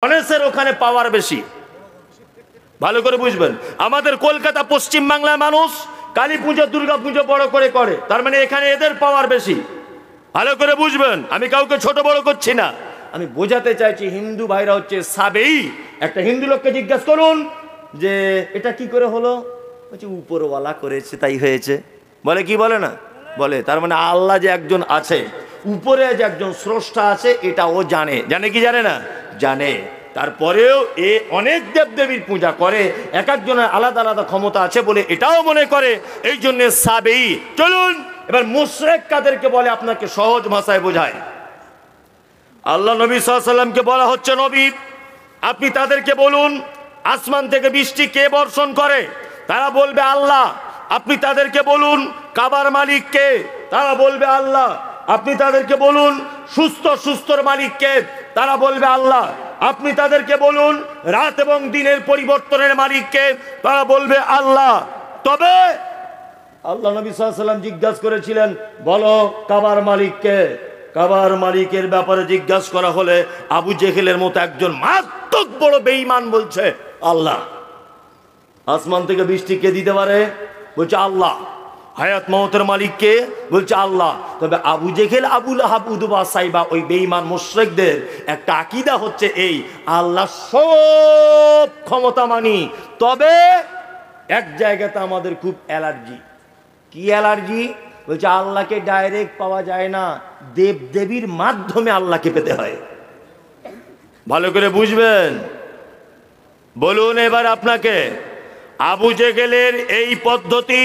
গণেশের ওখানে পাওয়ার বেশি, ভালো করে বুঝবেন। আমাদের কলকাতা পশ্চিম বাংলার মানুষ কালী পুজো দুর্গা পুজো বড় করে করে, তার মানে এখানে এদের পাওয়ার বেশি, ভালো করে বুঝবেন। আমি কাউকে ছোট বড় করছি না, আমি বোঝাতে চাইছি হিন্দু ভাইরা হচ্ছে সাবেই। একটা হিন্দু লোককে জিজ্ঞাসা করুন যে এটা কি করে হলো, বলছে উপরওয়ালা করেছে তাই হয়েছে। বলে কি বলে না বলে, তার মানে আল্লাহ যে একজন আছে, উপরে যে একজন স্রষ্টা আছে, এটা ও জানে। জানে কি জানে না? জানে। তারপরেও এ অনেক দেবদেবীর পূজা করে, এক একজনের আলাদা আলাদা ক্ষমতা আছে বলে এটাও মনে করে, এই জন্য সাবেই। চলুন এবার মুশরিক কাদেরকে বলে আপনাকে সহজ ভাষায় বোঝায়। আল্লাহ নবী সাল্লাল্লাহু আলাইহি ওয়াসাল্লামকে বলা হচ্ছে নবী, আপনি তাদেরকে বলুন আসমান থেকে বৃষ্টি কে বর্ষণ করে, তারা বলবে আল্লাহ। আপনি তাদেরকে বলুন কাবার মালিক কে, তারা বলবে আল্লাহ। আপনি তাদেরকে বলুন সুস্থর মালিক কে, তারা বলবে আল্লাহ। আপনি তাদেরকে বলুন রাত এবং দিনের পরিবর্তনের মালিক কে, তারা বলবে আল্লাহ। তবে আল্লাহ নবী সাল্লাল্লাহু আলাইহি ওয়াসাল্লাম জিজ্ঞাসা করেছিলেন বলো কাবার মালিক কে। কাবার মালিকের ব্যাপারে জিজ্ঞাসা করা হলে আবু জেহেলের মতো একজন মারাত্মক বড় বেঈমান বলছে আল্লাহ। আসমান থেকে বৃষ্টি কে দিতে পারে? বলছে আল্লাহ। হায়াত মওতের মালিক কে? বলছে আল্লাহ। তবে আবু জেহেল, আবু লাহাব, উতবা, সাইবা, ওই বেঈমান মুশরিকদের একটা আকীদা হচ্ছে এই, আল্লাহ সব ক্ষমতা মানি, তবে এক জায়গাতে আমাদের খুব অ্যালার্জি। কি অ্যালার্জি? বলছে আল্লাহকে ডাইরেক্ট পাওয়া যায় না, দেব দেবীর মাধ্যমে আল্লাহকে পেতে হয়। ভালো করে বুঝবেন। বলুন এবার আপনাকে আবু জেহেলের এই পদ্ধতি,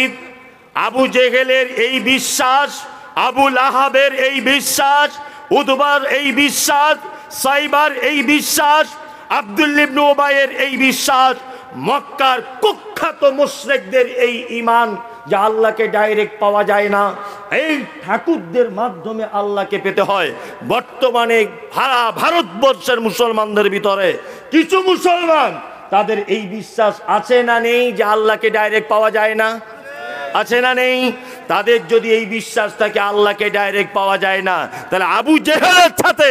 আবু জেহেলের এই বিশ্বাস, আবু লাহাবের এই বিশ্বাস, উতবার এই বিশ্বাস, সাইবার এই বিশ্বাস, আব্দুল্লাহ ইবনে উবাইয়ের এই বিশ্বাস, মক্কার কুখ্যাত মুশরিকদের এই ঈমান যে আল্লাহকে ডাইরেক্ট পাওয়া যায় না, এই ঠাকুরদের মাধ্যমে আল্লাহকে পেতে হয়। বর্তমানে সারা ভারতবর্ষের মুসলমানদের ভিতরে কিছু মুসলমান তাদের এই বিশ্বাস আছে না নেই যে আল্লাহকে ডাইরেক্ট পাওয়া যায় না? আছে না নেই? তাদের যদি এই বিশ্বাস থাকে আল্লাহকে ডাইরেক্ট পাওয়া যায় না, তাহলে আবু জেহেলের সাথে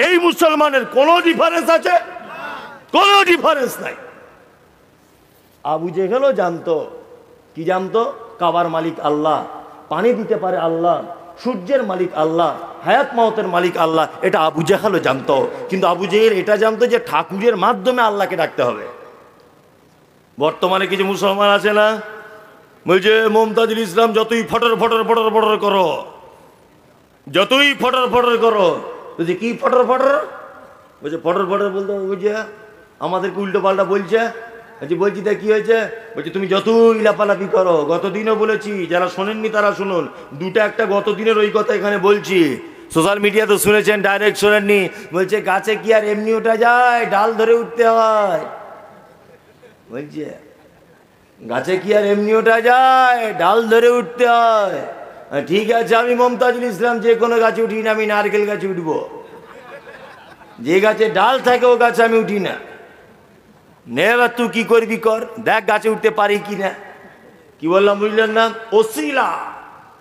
এই মুসলমানের কোনো ডিফারেন্স আছে? কোনো ডিফারেন্স নাই। আবু জেহেলও জানতো, কি জানতো? কাবার মালিক আল্লাহ, পানি দিতে পারে আল্লাহ, সূর্যের মালিক আল্লাহ, হায়াত মওতের মালিক আল্লাহ, এটা আবু জেহেলও জানতো। কিন্তু আবু জেহেল এটা জানতো যে ঠাকুরের মাধ্যমে আল্লাহকে ডাকতে হবে। বর্তমানে কিছু মুসলমান আছে না, বলছে মুমতাজুল ইসলাম যতই ফটর ফটর ফটর ফটর করো, যতই ফটর ফটর করো। বলছে কি ফটর ফটর? বলছে ফটর ফটর বলতে বুঝছে আমাদেরকে উল্টো পাল্টা বলছে। বলছি তা কি হয়েছে? বলছে তুমি যতই লাপালাপি করো, গতদিনও বলেছি, যারা শোনেননি তারা শুনুন, দুটা একটা গতদিনের ওই কথা এখানে বলছি, সোশ্যাল মিডিয়াতে শুনেছেন, ডাইরেক্ট শোনেননি। বলছে গাছে কি আর এমনি ওঠা যায়, ডাল ধরে উঠতে হয়। বলছে গাছে কি আর এমনি ওঠা যায়, ডাল ধরে উঠতে হয়। ঠিক আছে, আমি মুমতাজুল ইসলাম যে কোনো গাছে উঠি না, আমি নারকেল গাছে উঠবো। যে গাছে ডাল থাকে ও গাছে আমি উঠি না। নে এবার তুই কি করবি কর, দেখ গাছে উঠতে পারি কি না। কি বললাম বুঝলেন না? ওসিলা।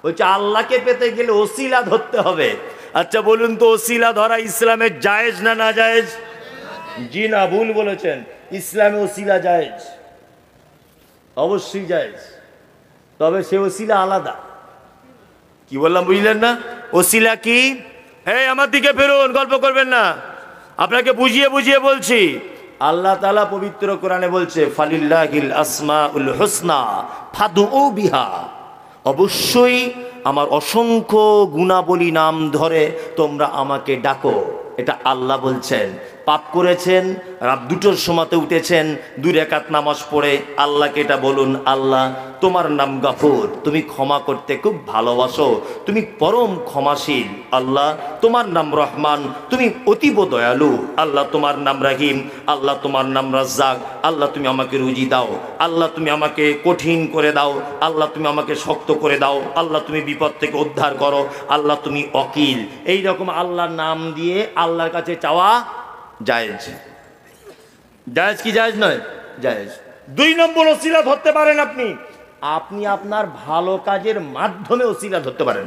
বলছে আল্লাহকে পেতে গেলে ওসিলা ধরতে হবে। আচ্ছা বলুন তো, ওসিলা ধরা ইসলামের জায়েজ না না জায়েজ? জি না, ভুল বলেছেন, ইসলামে ওসিলা জায়েজ, অবশ্যই জায়েজ, তবে সে ওসিলা আলাদা। কি বললাম বুঝলেন না? ওসিলা কি? এই আমার দিকে ফেরুন, গল্প করবেন না, আপনাকে বুঝিয়ে বুঝিয়ে বলছি। আল্লাহ তাআলা পবিত্র কোরআনে বলছে ফালিল্লাহিল আসমাউল হুসনা ফাদউ বিহা, অবশ্যই আমার অসংখ্য গুণাবলী নাম ধরে তোমরা আমাকে ডাকো। এটা আল্লাহ বলছেন। পাপ করেছেন, রাত দুটোর সময়তে উঠেছেন, 2 রাকাত নামাজ পড়ে আল্লাহকে এটা বলুন, আল্লাহ তোমার নাম গফুর, তুমি ক্ষমা করতে খুব ভালোবাসো, তুমি পরম ক্ষমাশীল। আল্লাহ তোমার নাম রহমান, তুমি অতীব দয়ালু। আল্লাহ তোমার নাম রাহিম, আল্লাহ তোমার নাম রাজ্জাক। আল্লাহ তুমি আমাকে রুজি দাও, আল্লাহ তুমি আমাকে কঠিন করে দাও, আল্লাহ তুমি আমাকে শক্ত করে দাও, আল্লাহ তুমি বিপদ থেকে উদ্ধার করো, আল্লাহ তুমি ওয়াকিল। এই রকম আল্লাহর নাম দিয়ে আল্লাহর কাছে চাওয়া জায়েজ। জায়েজ কি জায়েজ নয়? জায়েজ। 2 নম্বর ওসিলা ধরতে পারেন আপনি, আপনি আপনার ভালো কাজের মাধ্যমে ওসিলা ধরতে পারেন।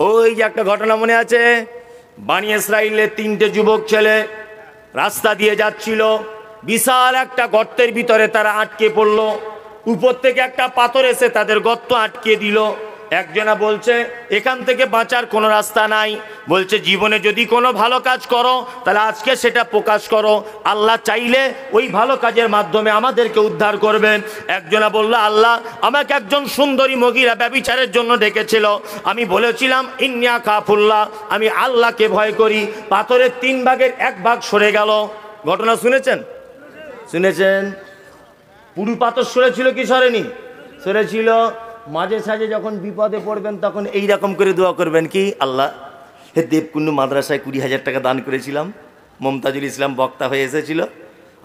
ওই যে একটা ঘটনা মনে আছে, বানি ইসরাইলের 3টে যুবক ছেলে রাস্তা দিয়ে যাচ্ছিল, বিশাল একটা গর্তের ভিতরে তারা আটকে পড়ল। উপর থেকে একটা পাথর এসে তাদের গর্ত আটকে দিল। একজনা বলছে এখান থেকে বাঁচার কোনো রাস্তা নাই। বলছে জীবনে যদি কোনো ভালো কাজ করো তাহলে আজকে সেটা প্রকাশ করো, আল্লাহ চাইলে ওই ভালো কাজের মাধ্যমে আমাদেরকে উদ্ধার করবেন। একজনা বলল আল্লাহ আমাকে একজন সুন্দরী মহিলা ব্যভিচারের জন্য ডেকেছিল, আমি বলেছিলাম ইন্নিয়া কাফুল্লাহ, আমি আল্লাহকে ভয় করি। পাথরের 3 ভাগের 1 ভাগ সরে গেল। ঘটনা শুনেছেন? শুনেছেন? পুরু পাথর সরেছিল কি সরেনি? সরেছিল। মাঝে সাঝে যখন বিপদে পড়বেন তখন এই রকম করে দোয়া করবেন, কি আল্লাহ হে দেবকুণ্ড মাদ্রাসায় 20,000 টাকা দান করেছিলাম, মমতাজুল ইসলাম বক্তা হয়ে এসেছিল,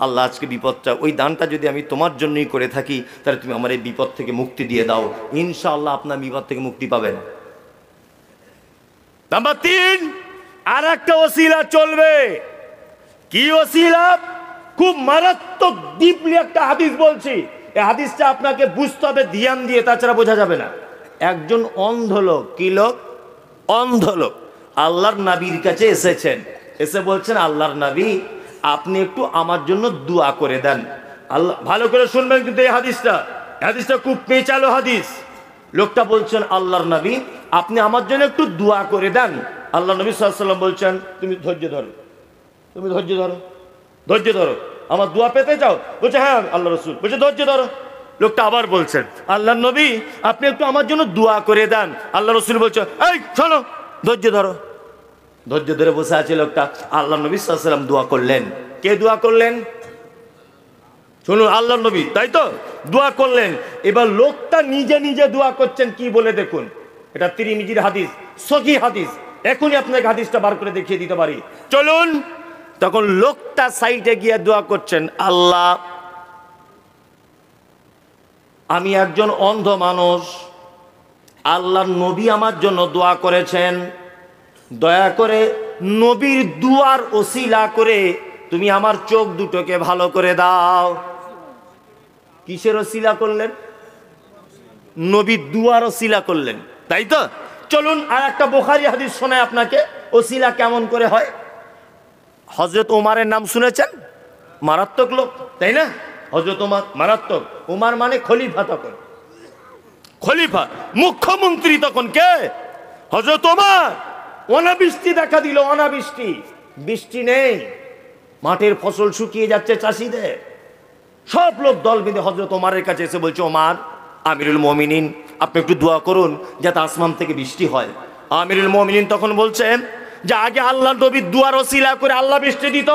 আল্লাহ আজকে বিপদটা, ওই দানটা যদি আমি তোমার জন্যই করে থাকি তাহলে তুমি আমার এই বিপদ থেকে মুক্তি দিয়ে দাও, ইনশাআল্লাহ আপনার বিপদ থেকে মুক্তি পাবেন। নাম্বার 3, আর একটা ওসিলা চলবে। কি ওসিলা? খুব মারাত্মক ডিপলি একটা হাদিস বলছি, এই হাদিসটা আপনাকে বুঝতে হবে ধ্যান দিয়ে, তাছাড়া বোঝা যাবে না। একজন অন্ধ লোক, কি লোক? অন্ধ লোক আল্লাহর নবীর কাছে এসেছেন, এসে বলছেন আল্লাহর নবী আপনি একটু আমার জন্য দোয়া করে দেন। আল্লাহ, ভালো করে শুনবেন কিন্তু এই হাদিসটা খুব পেঁচালো হাদিস। লোকটা বলছেন আল্লাহর নবী আপনি আমার জন্য একটু দোয়া করে দেন। আল্লাহ নবী সাল্লাল্লাহু আলাইহি ওয়াসাল্লাম বলছেন তুমি ধৈর্য ধরো, তুমি ধৈর্য ধরো, ধৈর্য ধরো, আমার দোয়া পেতে চাও? বলছে হ্যাঁ আল্লাহ রসুল। বলছে ধৈর্য ধরো। লোকটা আবার বলছেন আল্লাহ নবী আপনি একটু আমার জন্য দোয়া করে দেন। আল্লাহ রসুল বলছে এই শোনো, ধৈর্য ধরো। ধৈর্য ধরে বসে আছে লোকটা। আল্লাহ নবী সাল্লাল্লাহু আলাইহি ওয়াসাল্লাম দোয়া করলেন। কে দোয়া করলেন? শুনুন, আল্লাহ নবী, তাই তো দোয়া করলেন। এবার লোকটা নিজে নিজে দোয়া করছেন, কি বলে দেখুন। এটা তিরমিজির হাদিস, সহিহ হাদিস, এখনই আপনাকে হাদিসটা বার করে দেখিয়ে দিতে পারি, চলুন। তখন লোকটা সাইডে গিয়ে দোয়া করছেন, আল্লাহ আমি একজন অন্ধ মানুষ, আল্লাহর নবী আমার জন্য দোয়া করেছেন, দয়া করে নবীর দুয়ার ওসিলা করে তুমি আমার চোখ দুটোকে ভালো করে দাও। কিসের ওসিলা করলেন? নবীর দুয়ার ওসিলা করলেন, তাই তো। চলুন আর একটা বুখারী হাদিস শোনায় আপনাকে, ওসিলা কেমন করে হয়। হযরত ওমরের নাম শুনেছেন? মারাত্মক লোক, তাই না? হযরত ওমর মারাত্মক। ওমর মানে খলিফা, তখন খলিফা, মুখ্যমন্ত্রী তখন কে? হযরত ওমর। অনাবৃষ্টি দেখা দিল, অনাবৃষ্টি, বৃষ্টি নেই, মাঠের ফসল শুকিয়ে যাচ্ছে চাষিদের। সব লোক দল বেঁধে হযরত ওমরের কাছে এসে বলছে ওমর আমিরুল মুমিনিন আপনি একটু দোয়া করুন যাতে আসমান থেকে বৃষ্টি হয়। আমিরুল মুমিনিন তখন বলছেন যে আগে আল্লাহ নবীর দুয়ার ওসিলা করে আল্লাহ বৃষ্টি দিত,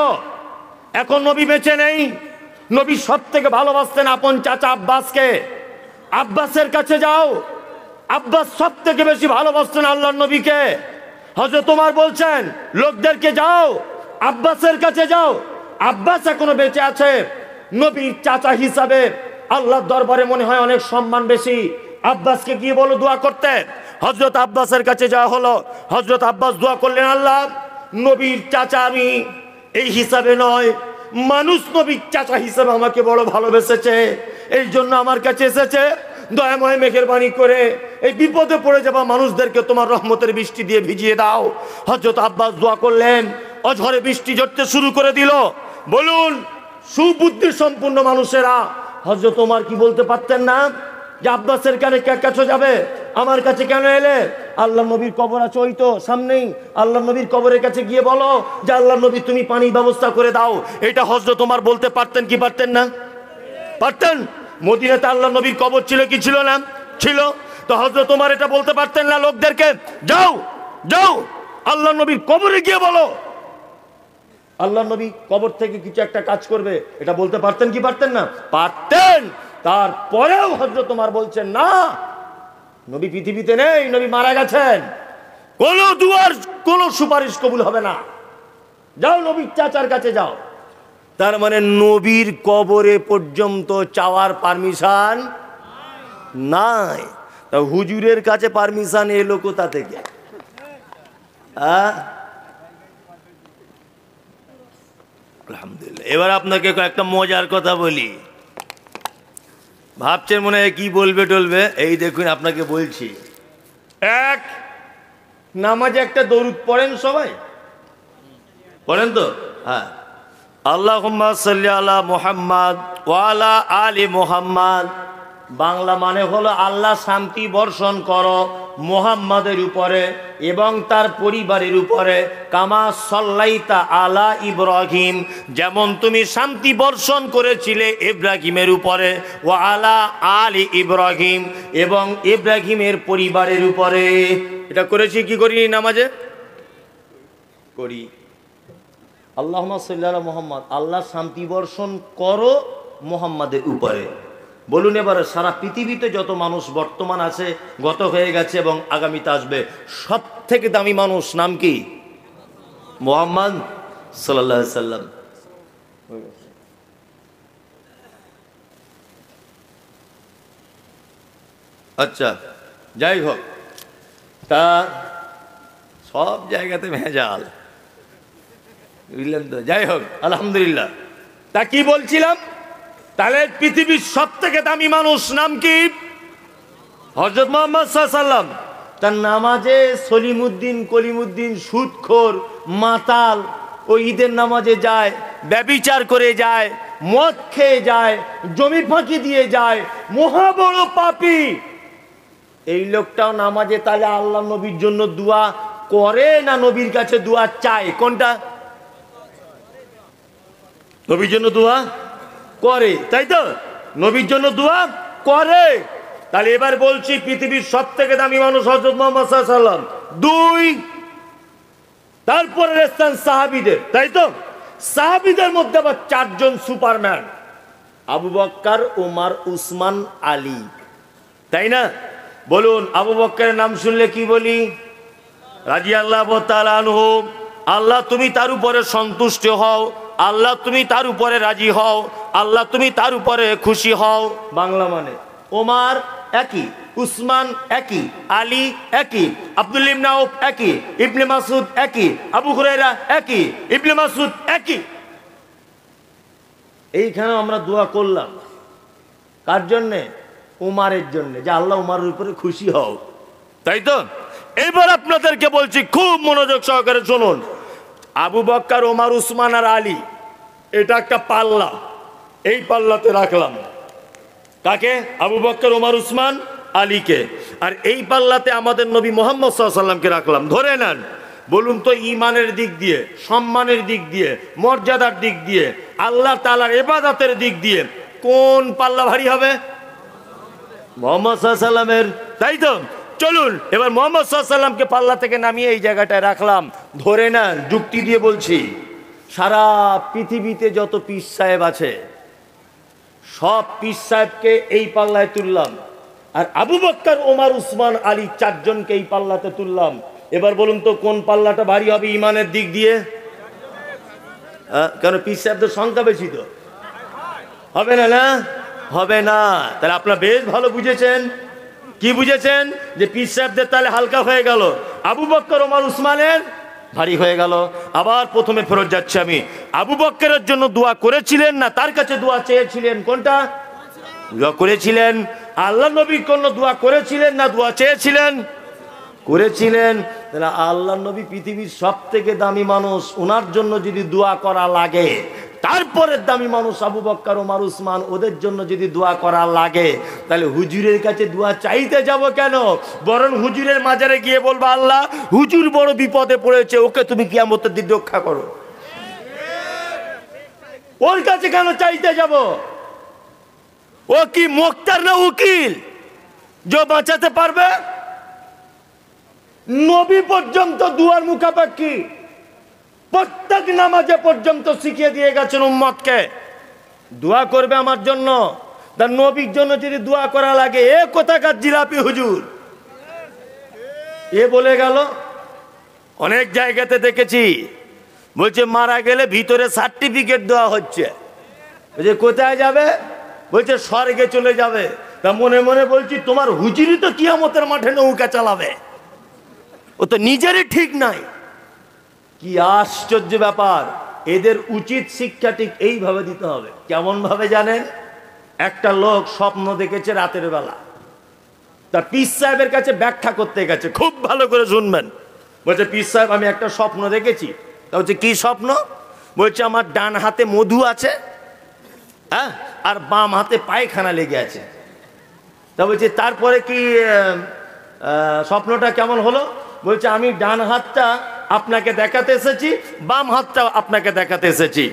এখন নবী বেঁচে নেই। নবী সব থেকে ভালোবাসতেন আপন চাচা আব্বাসকে, আব্বাসের কাছে যাও। আব্বাস সব থেকে বেশি ভালোবাসতেন আল্লাহর নবীকে। হযরত ওমর বলছেন লোকদেরকে যাও আব্বাসের কাছে যাও, আব্বাস এখনো বেঁচে আছে, নবীর চাচা হিসাবে আল্লাহর দরবারে মনে হয় অনেক সম্মান বেশি, আব্বাসকে গিয়ে বলো দোয়া করতে। হযরত আব্বাসের কাছে যাওয়া হলো। হযরত আব্বাস দোয়া করলেন, আল্লাহ নবীর চাচা আমি এই হিসাবে নয়, মানুষ নবীর চাচা হিসাবে আমাকে বড় ভালোবেসেছে, এই জন্য আমার কাছে এসেছে, দয়াময় মেহেরবানি করে এই বিপদে পড়ে যাওয়া মানুষদেরকে তোমার রহমতের বৃষ্টি দিয়ে ভিজিয়ে দাও। হযরত আব্বাস দোয়া করলেন, অঝরে বৃষ্টি ঝরতে শুরু করে দিল। বলুন সুবুদ্ধি সম্পন্ন মানুষেরা হযরত ওমর কি বলতে পারতেন না যে আব্বাসের কাছে যাবে, আমার কাছে কেন এলে? আল্লাহ নবীর কবর আছে ওই তো সামনেই, আল্লাহ নবীর কবরের কাছে গিয়ে বলো যে আল্লাহ নবী তুমি পানির ব্যবস্থা করে দাও। এটা হযরত ওমর বলতে পারতেন কি পারতেন না? পারতেন। মদিনাতে আল্লাহ নবীর কবর ছিল কি ছিল না? ছিল। তো হযরত ওমর এটা বলতে পারতেন না লোকদেরকে যাও যাও আল্লাহ নবীর কবরে গিয়ে বলো আল্লাহ নবী কবর থেকে কিছু একটা কাজ করবে, এটা বলতে পারতেন কি পারতেন না? পারতেন। তারপরেও হযরত ওমর বলছেন না, নবী পৃথিবীতে নেই, নবী মারা গেছেন, কোন দুয়ার কোন সুপারিশ কবুল হবে না, যাও নবীর চাচার কাছে যাও। তার মানে নবীর কবরে পর্যন্ত চাওয়ার পারমিশন নাই। তা হুজুরের কাছে পারমিশন এলো কোথা থেকে? আলহামদুলিল্লাহ। এবার আপনাকে একটা মজার কথা বলি, ভাবছেন মনে হয় কি বলবে টলবে, এই দেখুন আপনাকে বলছি। এক, নামাজে একটা দরুদ পড়েন, সবাই পড়েন তো? হ্যাঁ, আল্লাহুম্মা সাল্লি আলা মুহাম্মাদ ওয়া আলা আলি মুহাম্মাদ। বাংলা মানে হলো আল্লাহ শান্তি বর্ষণ করো মুহাম্মাদের উপরে এবং তার পরিবারের উপরে, কামা সাল্লাইতা আলা ইব্রাহিম, যেমন তুমি শান্তি বর্ষণ করেছিলে ইব্রাহিমের উপরে, ওয়া আলা আলি ইব্রাহিম, এবং ইব্রাহিমের পরিবারের উপরে। এটা করেছি কি করিনি নামাজে? করি। আল্লাহুম্মা সাল্লি আলা মুহাম্মাদ, আল্লাহ শান্তি বর্ষণ করো মুহাম্মাদের উপরে। বলুন এবারে, সারা পৃথিবীতে যত মানুষ বর্তমান আছে, গত হয়ে গেছে এবং আগামীতে আসবে, সব থেকে দামি মানুষ নাম কি? মুহাম্মদ সাল্লাল্লাহু আলাইহি সাল্লাম। আচ্ছা, যাই হোক, তা সব জায়গাতে ভেজাল, বুঝলেন তো? যাই হোক, আলহামদুলিল্লাহ। তা কি বলছিলাম? তাহলে পৃথিবীর সব থেকে দামি মানুষ নাম কি? হযরত মুহাম্মদ সাল্লাল্লাহু আলাইহি সাল্লাম। তার নামাজে সলিমুদ্দিন কলিমুদ্দিন সুদখোর মাতাল ও ঈদের নামাজে যায়, ব্যভিচার করে যায়, মদ খেয়ে যায়, জমি ফাঁকি দিয়ে যায়, মহা বড় পাপী। এই লোকটাও নামাজে তাহলে আল্লাহ নবীর জন্য দোয়া করে না নবীর কাছে দোয়া চায়? কোনটা? নবীর জন্য দোয়া করে, তাই তো? নবীর জন্য দোয়া করে। তাহলে এবার বলছি, পৃথিবীর সব থেকে দামি মানুষ হযরত মুহাম্মদ সাল্লাল্লাহু আলাইহি সাল্লাম। 2, তারপরে স্থান সাহাবীদের, তাই তো? সাহাবীদের মধ্যে আবার 4 জন সুপারম্যান, আবু বকর, ওমর, উসমান, আলী, তাই না? বলুন, আবু বকরের নাম শুনলে কি বলি? রাদিয়াল্লাহু তাআলা আনহু। আল্লাহ তুমি তার উপরে সন্তুষ্ট হও, আল্লাহ তুমি তার উপরে রাজি হও, আল্লাহ তুমি তার উপরে খুশি হও। বাংলা মানে ওমর একই, উসমান একই, আলী একই, আব্দুল্লাহ ইবনে আউফ একই, ইবনে মাসউদ একই, আবু হুরায়রা একই, ইবনে মাসউদ একই। এইখানে আমরা দোয়া করলাম কার জন্যে? উমারের জন্য, যে আল্লাহ উমারের উপরে খুশি হও, তাই তো? এবার আপনাদেরকে বলছি, খুব মনোযোগ সহকারে শুনুন। আবু বকর, ওমর, উসমান আর আলী, এটা একটা পাল্লা। এই পাল্লাতে রাখলাম কাকে? আবু বকর, ওমর, উসমান, আলীকে। আর এই পাল্লাতে আমাদের নবী মুহাম্মদ সাল্লাল্লাহু আলাইহি সাল্লামকে রাখলাম। ধরে নেন, বলুন তো, ইমানের দিক দিয়ে, সম্মানের দিক দিয়ে, মর্যাদার দিক দিয়ে, আল্লাহ তাআলার ইবাদতের দিক দিয়ে কোন পাল্লা ভারী হবে? মুহাম্মদ সাল্লাল্লাহু আলাইহি সাল্লামের, তাই তো? চলুন এবার মুহাম্মদ সাল্লাল্লাহু আলাইহি সাল্লামকে পাল্লা থেকে নামিয়ে এই জায়গাটায় রাখলাম। ধরে নেন, যুক্তি দিয়ে বলছি, সারা পৃথিবীতে যত পীর সাহেব আছে, সব পীর সাহেবকে এই পাল্লায় তুললাম, আর আবু বকর, ওমর, উসমান, আলী 4 জনকে এই পাল্লাতে তুললাম। এবার বলুন তো, কোন পাল্লাটা ভারী হবে ইমানের দিক দিয়ে? কেন? পীর সাহেবদের সংখ্যা বেশি তো, হবে না? না হবে না। তাহলে আপনারা বেশ ভালো বুঝেছেন। কি বুঝেছেন? যে পীর সাহেবদের তাহলে হালকা হয়ে গেল, আবু বকর, ওমর, উসমানের ভারী হয়ে গেল। আবার প্রথমে ফেরত যাচ্ছি আমি। আবু বকরের জন্য দোয়া করেছিলেন না তার কাছে দোয়া চেয়েছিলেন? কোনটা? দোয়া করেছিলেন। আল্লাহ নবীর জন্য দোয়া করেছিলেন না দোয়া চেয়েছিলেন? করেছিলেন। তাহলে আল্লাহ নবী পৃথিবীর সব থেকে দামি মানুষ, ওনার জন্য যদি দোয়া করা লাগে, তারপরে দামি মানুষ আবু বকর, ওমর, উসমান, ওদের জন্য যদি দোয়া করা লাগে, তাহলে হুজুরের কাছে দোয়া চাইতে যাব কেন? বরং হুজুরের মাজারে গিয়ে বলবো, আল্লাহ, হুজুর বড় বিপদে পড়েছে, ওকে তুমি কিয়ামতের দিন রক্ষা করো। ওর কাছে কেন চাইতে যাব? ও কি মোক্তার না উকিল যে বাঁচাতে পারবে? নবী পর্যন্ত দুয়ার মুখাপাক্ষী, প্রত্যেক নামাজে পর্যন্ত শিখিয়ে দিয়ে গেছেন উম্মতকে, দোয়া করবে আমার জন্য। তার নবীর জন্য যদি দোয়া করা লাগে, এ কোথাকার জিলাপি হুজুর, এ বলে গেল। অনেক জায়গাতে দেখেছি, বলছে মারা গেলে ভিতরে সার্টিফিকেট দেওয়া হচ্ছে। বলছে কোথায় যাবে? বলছে স্বর্গে চলে যাবে। তা মনে মনে বলছি, তোমার হুজুরই তো কিয়ামতের মাঠে নৌকা চালাবে, ও তো নিজেরই ঠিক নাই। কি আশ্চর্য ব্যাপার! এদের উচিত শিক্ষা ঠিক এইভাবে দিতে হবে। কেমন ভাবে জানেন? একটা লোক স্বপ্ন দেখেছে রাতের বেলা, তার পীর সাহেবের কাছে ব্যাখ্যা করতে গেছে। খুব ভালো করে শুনবেন। বলছে, পীর সাহেব, আমি একটা স্বপ্ন দেখেছি। তা হচ্ছে কি স্বপ্ন? বলছে আমার ডান হাতে মধু আছে, হ্যাঁ, আর বাম হাতে পায়খানা লেগে আছে। তা বলছে তারপরে কি স্বপ্নটা কেমন হলো? বলছে আমি ডান হাতটা আপনাকে দেখাতে এসেছি, বাম হাতটা আপনাকে দেখাতে এসেছি।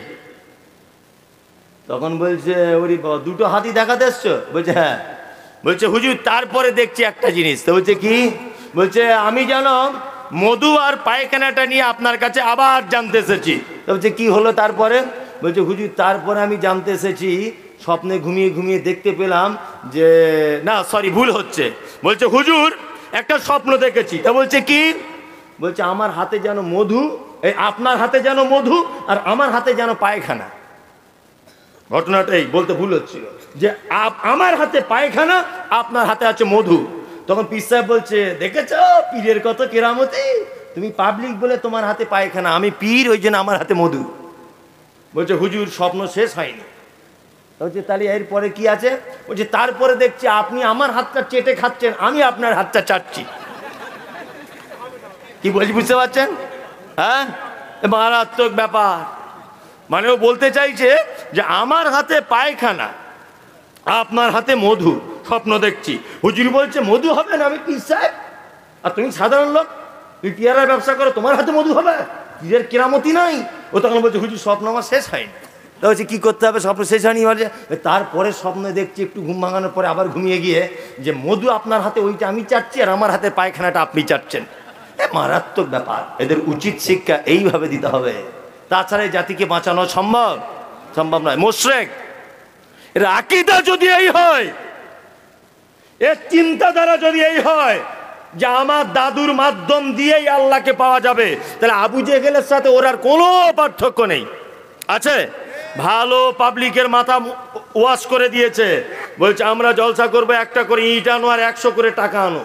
তখন বলছে ওরে বাবা, দুটো হাতই দেখাতে এসছো? বলছে হ্যাঁ। বলছে হুজুর তারপরে দেখছি একটা জিনিস। তো বলছে কি? বলছে আমি যেন মধু আর পায়খানাটা নিয়ে আপনার কাছে আবার জানতে এসেছি। তো বলছে কি হলো তারপরে? বলছে হুজুর তারপরে আমি জানতে এসেছি, স্বপ্নে ঘুমিয়ে ঘুমিয়ে দেখতে পেলাম যে, না সরি ভুল হচ্ছে, বলছে হুজুর একটা স্বপ্ন দেখেছি। তা বলছে কি? বলছে আমার হাতে যেন মধু, এই আপনার হাতে যেন মধু আর আমার হাতে যেন পায়খানা। ঘটনাটাই বলতে ভুল হচ্ছিল যে আমার হাতে পায়খানা, আপনার হাতে আছে মধু। তখন পীর সাহেব বলছে দেখেছ পীরের কত কেরামতি, তুমি পাবলিক বলে তোমার হাতে পায়খানা, আমি পীর ওই জন্য আমার হাতে মধু। বলছে হুজুর স্বপ্ন শেষ হয়নি। বলছে তাহলে এরপরে কি আছে? বলছে তারপরে দেখছি আপনি আমার হাতটা চেটে খাচ্ছেন, আমি আপনার হাতটা চাটছি। কি বলছি বুঝতে পারছেন? হ্যাঁ, মারাত্মক ব্যাপার। মানে ও বলতে চাইছে যে আমার হাতে পায়খানা, আপনার হাতে মধু, স্বপ্ন দেখছি। হুজুর বলছে মধু হবে না, আমি পীর সাহেব আর তুমি সাধারণ লোক, তুমি পেয়ারার ব্যবসা করো, তোমার হাতে মধু হবে? পীরের কেরামতি নাই। ও তখন বলছে হুজুর স্বপ্ন আমার শেষ হয়নি। তা বলছে কী করতে হবে? স্বপ্ন শেষ হয়নি বলছে তারপরে স্বপ্নে দেখছি একটু ঘুম ভাঙানোর পরে আবার ঘুমিয়ে গিয়ে যে মধু আপনার হাতে ওইটা আমি চাটছি আর আমার হাতে পায়খানাটা আপনি চাটছেন। মারাত্মক ব্যাপার। এদের উচিত শিক্ষা এইভাবে দিতে হবে, তাছাড়া এই জাতিকে বাঁচানো সম্ভব সম্ভব নয়। মুশরিক এর আকীদা যদি এই হয়, এর চিন্তাধারা যদি এই হয় যে আমার দাদুর মাধ্যম দিয়েই আল্লাহকে পাওয়া যাবে, তাহলে আবু জেহেলের সাথে ওর আর কোনো পার্থক্য নেই। আছে ভালো পাবলিকের মাথা ওয়াশ করে দিয়েছে, বলছে আমরা জলসা করবো, একটা করে ইট আনো আর 100 করে টাকা আনো।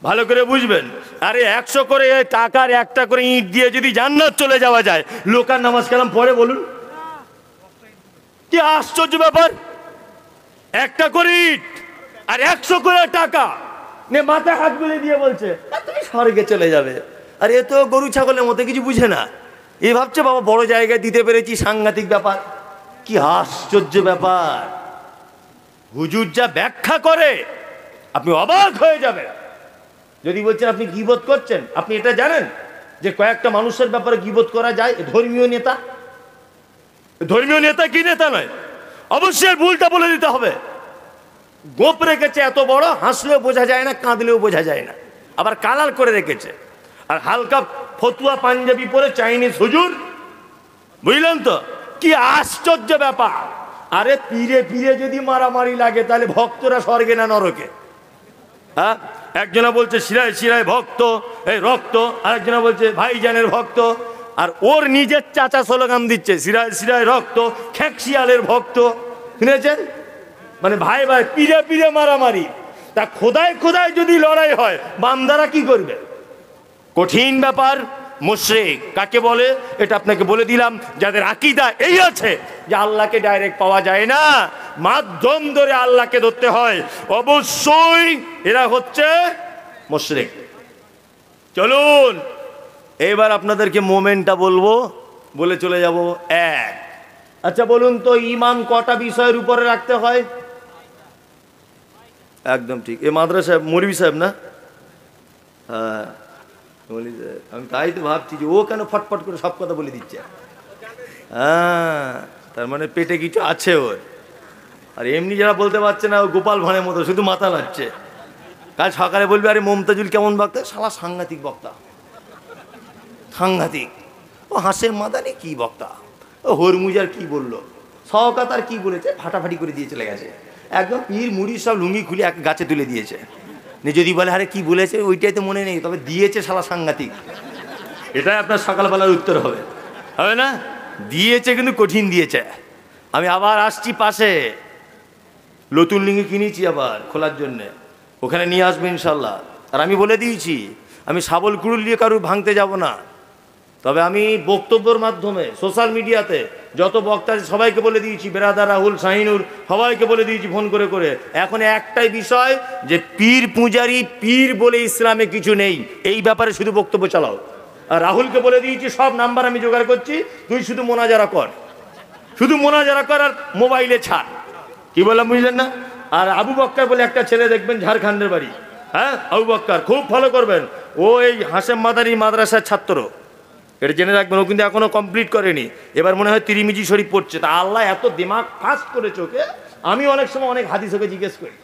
ভালো করে বুঝবেন, আরে 100 করে টাকার একটা করে ইট দিয়ে যদি জান্নাত চলে যাওয়া যায়, লোকার নামাজ কালাম পড়ে বলুন? কি আশ্চর্য ব্যাপার! একটা করে ইট আর 100 করে টাকা নে মাথায় হাত বুলিয়ে দিয়ে বলছে তুমি স্বর্গে চলে যাবে। আর এ তো গরু ছাগলের মতো কিছু বুঝে না, এ ভাবছে বাবা বড় জায়গায় দিতে পেরেছি, সাংঘাতিক ব্যাপার। কি আশ্চর্য ব্যাপার! হুজুর যা ব্যাখ্যা করে আপনি অবাক হয়ে যাবেন। যদি বলছেন আপনি গীবত করছেন, আপনি এটা জানেন যে কয়েকটা মানুষের ব্যাপারে গীবত করা যায়? ধর্মীয় নেতা, ধর্মীয় নেতা কি নেতা নয়, অবশ্যই ভুলটা বলে দিতে হবে। গোপ রেখেছে এত বড়, হাসলেও বোঝা যায় না, কাঁদলেও বোঝা যায় না, আবার কালার করে রেখেছে। আর হালকা ফতুয়া পাঞ্জাবি পরে চাইনিজ হুজুর, বুঝলেন তো? কি আশ্চর্য ব্যাপার! আরে পীরে পীরে যদি মারামারি লাগে তাহলে ভক্তরা স্বর্গে না নরকে? হ্যাঁ, একজনা বলছে শিরায় শিরায় ভক্ত, এই রক্ত, আরেকজনা বলছে ভাইজানের ভক্ত, আর ওর নিজের চাচা স্লোগান দিচ্ছে শিরায় শিরায় রক্ত, খ্যাকশিয়ালের ভক্ত। শুনেছেন? মানে ভাই ভাই পীরে পীরে মারামারি। তা খোদায় খোদায় যদি লড়াই হয়, বান্দারা কি করবে? কঠিন ব্যাপার। মুশরিক কাকে বলে এটা আপনাকে বলে দিলাম। যাদের আকীদা এই আছে যে আল্লাহকে ডাইরেক্ট পাওয়া যায় না, মাধ্যম ধরে আল্লাহকে ধরতে হয়, অবশ্যই এরা হচ্ছে মুশরিক। চলুন এবার আপনাদেরকে মোমেন্টটা বলবো, বলে চলে যাব। এক, আচ্ছা বলুন তো ঈমান কটা বিষয়ের উপরে রাখতে হয়? একদম ঠিক, এ মাদ্রাসা মৌলভী সাহেব না? হ্যাঁ, আমি তাই তো ভাবছি যে ও কেন ফটফট করে সব কথা বলে দিচ্ছে। হ্যাঁ, তার মানে পেটে কিছু আছে ওর। আর এমনি যারা বলতে পারছে না, ও গোপাল ভাঁড়ের মতো শুধু মাথা নাড়ছে। কাল সকালে বলবে আরে মমতাজুল কেমন বক্তা, শালা সাংঘাতিক বক্তা, সাংঘাতিক। ও হাসের মাদানি কি বক্তা, ও হরমুজার কি বললো, শওকত আর কি বলেছে, ফাটাফাটি করে দিয়ে চলে গেছে। একদম পীর মুড়ি সব লুঙ্গি খুলে এক গাছে তুলে দিয়েছে। যদি বলে আরে কি বলেছে ওইটাই তো মনে নেই, তবে দিয়েছে শালা সাংঘাতিক। এটাই আপনার সকালবেলার উত্তর হবে, হবে না? দিয়েছে কিন্তু কঠিন দিয়েছে। আমি আবার আসছি পাশে, নতুন লিঙ্গি কিনেছি আবার খোলার জন্যে, ওখানে নিয়ে আসবো ইনশাল্লাহ। আর আমি বলে দিয়েছি আমি শাবল কুড়ুল দিয়ে কারুর ভাঙতে যাব না, তবে আমি বক্তব্যের মাধ্যমে সোশ্যাল মিডিয়াতে যত বক্তা সবাইকে বলে দিয়েছি, বেরাদার রাহুল শাহিনুর সবাইকে বলে দিয়েছি ফোন করে করে, এখন একটাই বিষয় যে পীর পূজারি পীর বলে ইসলামে কিছু নেই, এই ব্যাপারে শুধু বক্তব্য চালাও। আর রাহুলকে বলে দিয়েছি সব নাম্বার আমি জোগাড় করছি, তুই শুধু মোনাজারা কর, শুধু মোনাজারা কর আর মোবাইলে ছাড়। কি বললাম বুঝলেন না? আর আবু বক্কর বলে একটা ছেলে দেখবেন ঝাড়খণ্ডের বাড়ি, হ্যাঁ আবু বক্কর, খুব ফলো করবেন, ও এই হাশেম মাদারি মাদ্রাসার ছাত্র, এটা জেনে রাখবেন। ও কিন্তু এখনো কমপ্লিট করেনি, এবার মনে হয় তিরিমিজি শরীফ পড়ছে। তা আল্লাহ এত দিমাগ কাজ করেছে ওকে, আমি অনেক সময় অনেক হাদিস ওকে জিজ্ঞেস করি,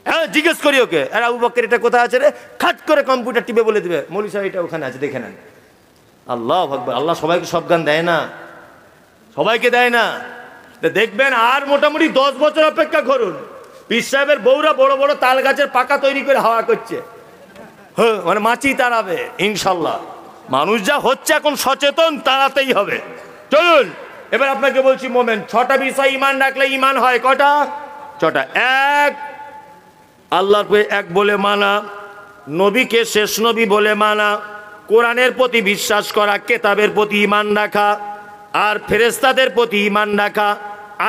হ্যাঁ জিজ্ঞেস করি ওকে, আর আবু বক্কর এটা কোথায় আছে রে, খাট করে কম্পিউটার টিপে বলে দেবে মৌলী সাহেব এটা ওখানে আছে, দেখে নেন। আল্লাহ আকবার, আল্লাহ সবাইকে সব গান দেয় না, সবাইকে দেয় না। দেখবেন আর মোটামুটি 10 বছর অপেক্ষা করুন, পীর সাহেবের বউরা বড় বড় তাল গাছের পাকা তৈরি করে হাওয়া করছে, হ্যাঁ মানে মাছি তাড়াবে ইনশাল্লাহ। মানুষ যা হচ্ছে এখন সচেতন, তাড়াতেই হবে। চলুন এবার আপনাকে বলছি মোমেন, 6টা বিষয় ইমান রাখলে ইমান হয় কটা? 6টা। এক, আল্লাহকে এক বলে মানা, নবীকে শেষ নবী বলে মানা, কোরআনের প্রতি বিশ্বাস করা, কেতাবের প্রতি ইমান রাখা, আর ফেরেশতাদের প্রতি ইমান রাখা,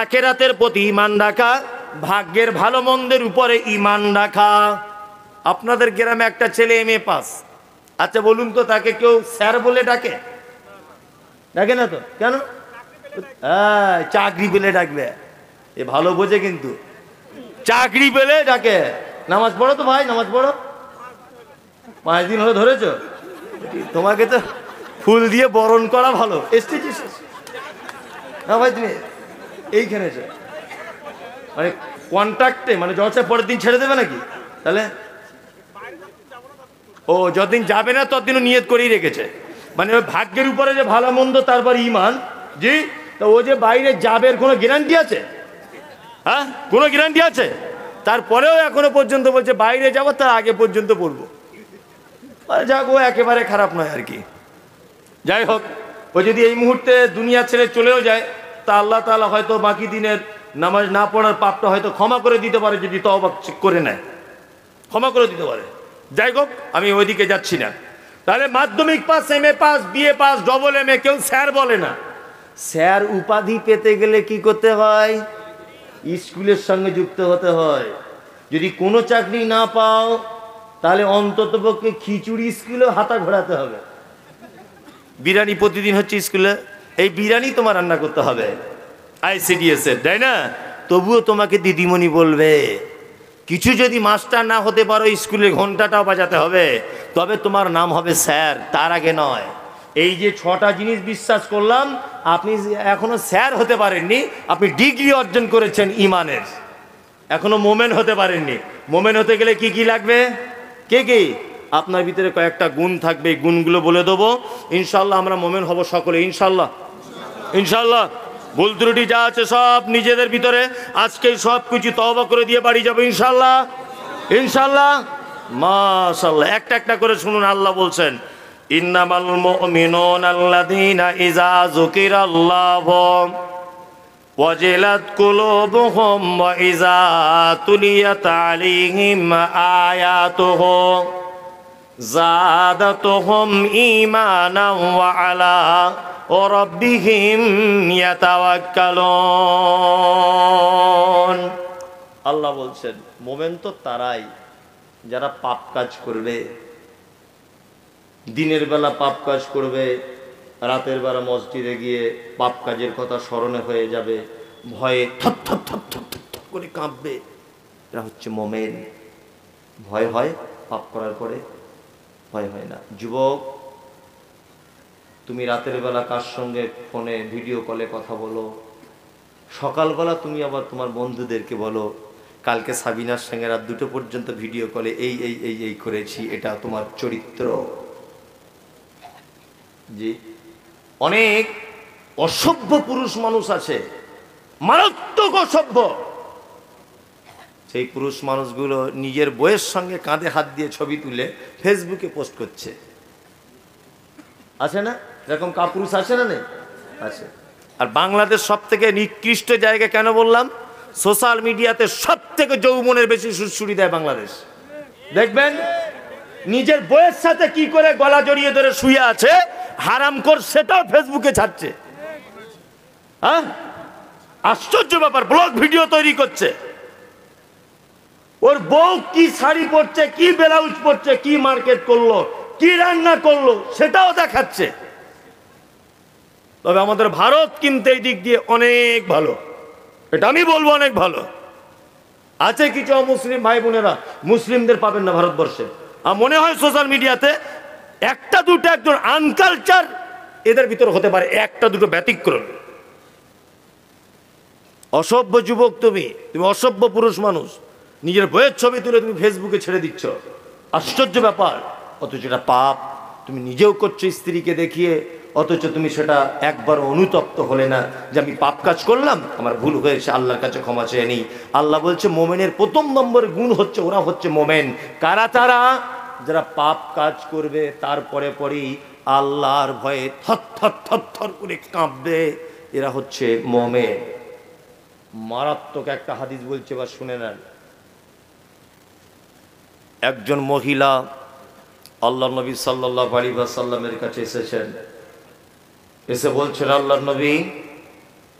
আখিরাতের প্রতি ইমান রাখা, ভাগ্যের ভালো মন্দের উপরে ইমান রাখা। আপনাদের গ্রামে একটা ছেলে MA পাস, আচ্ছা বলুন তো তাকে কেউ স্যার বলে ডাকে? ডাকে না তো, কেন? চাকরি পেলে ডাকবে, এ ভালো বোঝে কিন্তু, চাকরি পেলে ডাকে। নামাজ পড়ো তো ভাই, নামাজ পড়ো, 5 দিন হলো ধরেছো, তোমাকে তো ফুল দিয়ে বরণ করা ভালো, এসেছি না ভাই তুমি এইখানে মানে কন্ট্রাক্টে, মানে জলসা পরের দিন ছেড়ে দেবে নাকি? তাহলে ও যতদিন যাবে না ততদিনও নিয়ত করেই রেখেছে, মানে ওই ভাগ্যের উপরে যে ভালো মন্দ তারপর ইমান। জি, তো ও যে বাইরে যাবে কোনো গ্যারান্টি আছে? হ্যাঁ কোনো গ্যারান্টি আছে? তারপরেও এখনো পর্যন্ত বলছে বাইরে যাবো, তার আগে পর্যন্ত পড়বো। যাক, ও একেবারে খারাপ নয় আর কি। যাই হোক, ও যদি এই মুহূর্তে দুনিয়া ছেড়ে চলেও যায়, তা আল্লাহ তাআলা হয়তো বাকি দিনের নামাজ না পড়ার পাপটা হয়তো ক্ষমা করে দিতে পারে, যদি তওবা করে নেয়, ক্ষমা করে দিতে পারে। যাই হোক, আমি ওইদিকে যাচ্ছি না। তাহলে মাধ্যমিক pass, MA pass, BA pass, double MA, কেউ স্যার বলে না। স্যার উপাধি পেতে গেলে কি করতে হয়? স্কুলের সঙ্গে যুক্ত হতে হয়। যদি কোনো চাকরি না পাও, তাহলে অন্ততপক্ষে খিচুড়ি স্কুলে হাতা ঘোরাতে হবে। বিরিয়ানি প্রতিদিন হচ্ছে স্কুলে, এই বিরিয়ানি তোমার রান্না করতে হবে ICDS এর, তাই না? তবুও তোমাকে দিদিমণি বলবে। কিছু যদি মাস্টার না হতে পারো, স্কুলে ঘন্টাটাও বাজাতে হবে, তবে তোমার নাম হবে স্যার, তার আগে নয়। এই যে 6টা জিনিস বিশ্বাস করলাম, আপনি এখনো স্যার হতে পারেননি, আপনি ডিগ্রি অর্জন করেছেন ইমানের, এখনো মোমেন হতে পারেননি। মোমেন হতে গেলে কি কি লাগবে? কে কি? আপনার ভিতরে কয়েকটা গুণ থাকবে, এই গুণগুলো বলে দেবো, ইনশাল্লাহ আমরা মোমেন হব সকলে, ইনশাল্লাহ। ইনশাল্লাহ ভুল ত্রুটি যা আছে সব নিজেদের ভিতরে আজকেই সব কিছু তওবা করে দিয়ে বাড়ি যাবো, ইনশাল্লাহ। ইনশাল্লাহ, মাশাআল্লাহ। একটা একটা করে শুনুন, আল্লাহ বলছেন, ইন্নামাল মুমিনুনা আল্লাযীনা ইযা যুকিরাল্লাহু ওয়াজিলাত কুলুবুহুম ওয়া ইযা তুলিয়াত আলাইহিম আয়াতুহু যাদাতুহুম ঈমানান ওয়া আলা রাব্বিহিম ইয়াতাওয়াক্কালুন। আল্লাহ বলছেন, মুমিন তো তারাই যারা পাপ কাজ করবে, দিনের বেলা পাপ কাজ করবে, রাতের বেলা মসজিদে গিয়ে পাপ কাজের কথা স্মরণে হয়ে যাবে, ভয়ে থর করে কাঁপবে, এরা হচ্ছে মুমিন। ভয় হয় পাপ করার পরে? ভয় হয় না। যুবক, তুমি রাতের বেলা কার সঙ্গে ফোনে ভিডিও কলে কথা বলো, সকালবেলা তুমি আবার তোমার বন্ধুদেরকে বলো কালকে সাবিনার সঙ্গে রাত 2টো পর্যন্ত ভিডিও কলে এই এই এই এই করেছি, এটা তোমার চরিত্র। জি, অনেক অসভ্য পুরুষ মানুষ আছে, মারাত্মক অসভ্য। সেই পুরুষ মানুষগুলো নিজের বউয়ের সঙ্গে কাঁধে হাত দিয়ে ছবি তুলে ফেসবুকে পোস্ট করছে, আছে না? এরকম কাপুরুষ আছে না? নেই? আছে। আর বাংলাদেশ সব থেকে নিকৃষ্ট জায়গা কেন বললাম? সোশ্যাল মিডিয়াতে সব থেকে যৌবনের বেশি সুড়সুড়ি দেয় বাংলাদেশ। দেখবেন নিজের বউয়ের সাথে কি করে গলা জড়িয়ে ধরে শুয়ে আছে, হারামখোর, সেটাও ফেসবুকে ছাড়ছে। হ্যাঁ, আশ্চর্য ব্যাপার, ব্লগ ভিডিও তৈরি করছে। ওর বউ কি শাড়ি পরছে, কি ব্লাউজ পরছে, কি মার্কেট করলো, কি রান্না করলো সেটাও দেখাচ্ছে। তবে আমাদের ভারত কিন্তু এই দিক দিয়ে অনেক ভালো, এটা আমি বলবো অনেক ভালো। আছে কিছু মুসলিম ভাই বোনেরা, মুসলিমদের পাবেন না ভারতবর্ষে। আর মনে হয় সোশ্যাল মিডিয়াতে একটা দুটো একজন আনকালচার এদের ভিতর হতে পারে, একটা দুটো ব্যতিক্রম। অসভ্য যুবক, তুমি অসভ্য পুরুষ মানুষ, নিজের বইয়ের ছবি তুলে তুমি ফেসবুকে ছেড়ে দিচ্ছ, আশ্চর্য ব্যাপার। অথচ এটা পাপ, তুমি নিজেও করছো স্ত্রীকে দেখিয়ে, অথচ তুমি সেটা একবার অনুতপ্ত হলে না যে আমি পাপ কাজ করলাম, আমার ভুল হয়েছে, আল্লাহর কাছে ক্ষমা চেয়ে নিই। আল্লাহ বলছে মোমেনের প্রথম নম্বর গুণ হচ্ছে ওরা হচ্ছে মোমেন। কারা তারা? যারা পাপ কাজ করবে তারপরে পরেই আল্লাহর ভয়ে থর থর থর থর করে কাঁপবে, এরা হচ্ছে মোমেন। মারাত্মক একটা হাদিস বলছে, বা শুনে নেন। একজন মহিলা আল্লাহ নবী সাল্লাল্লাহু আলাইহি ওয়াসাল্লামের কাছে এসেছেন, এসে বলছেন আল্লাহর নবী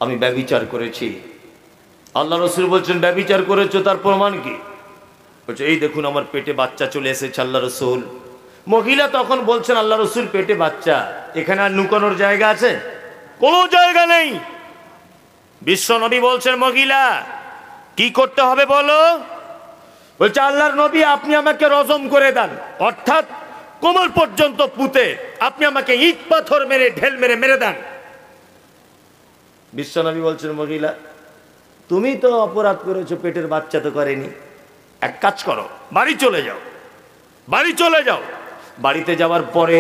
আমি ব্যভিচার করেছি। আল্লাহ রাসূল বলছেন ব্যভিচার করেছো, তার প্রমাণ কি? বলছে এই দেখুন আমার পেটে বাচ্চা চলে এসেছে আল্লাহ রাসূল। মহিলা তখন বলছেন আল্লাহ রাসূল পেটে বাচ্চা, এখানে আর লুকানোর জায়গা আছে? কোনো জায়গা নেই। বিশ্ব নবী বলছেন মহিলা কি করতে হবে বলো? বলছে আল্লাহর নবী আপনি আমাকে রজম করে দেন, অর্থাৎ কোমর পর্যন্ত পুঁতে আপনি আমাকে ইট পাথর মেরে ঢেল মেরে মেরে দেন। বিশ্ব নবী বলছেন মহিলা তুমি তো অপরাধ করেছো, পেটের বাচ্চা তো করেনি, এক কাজ করো বাড়ি চলে যাও, বাড়ি চলে যাও। বাড়িতে যাওয়ার পরে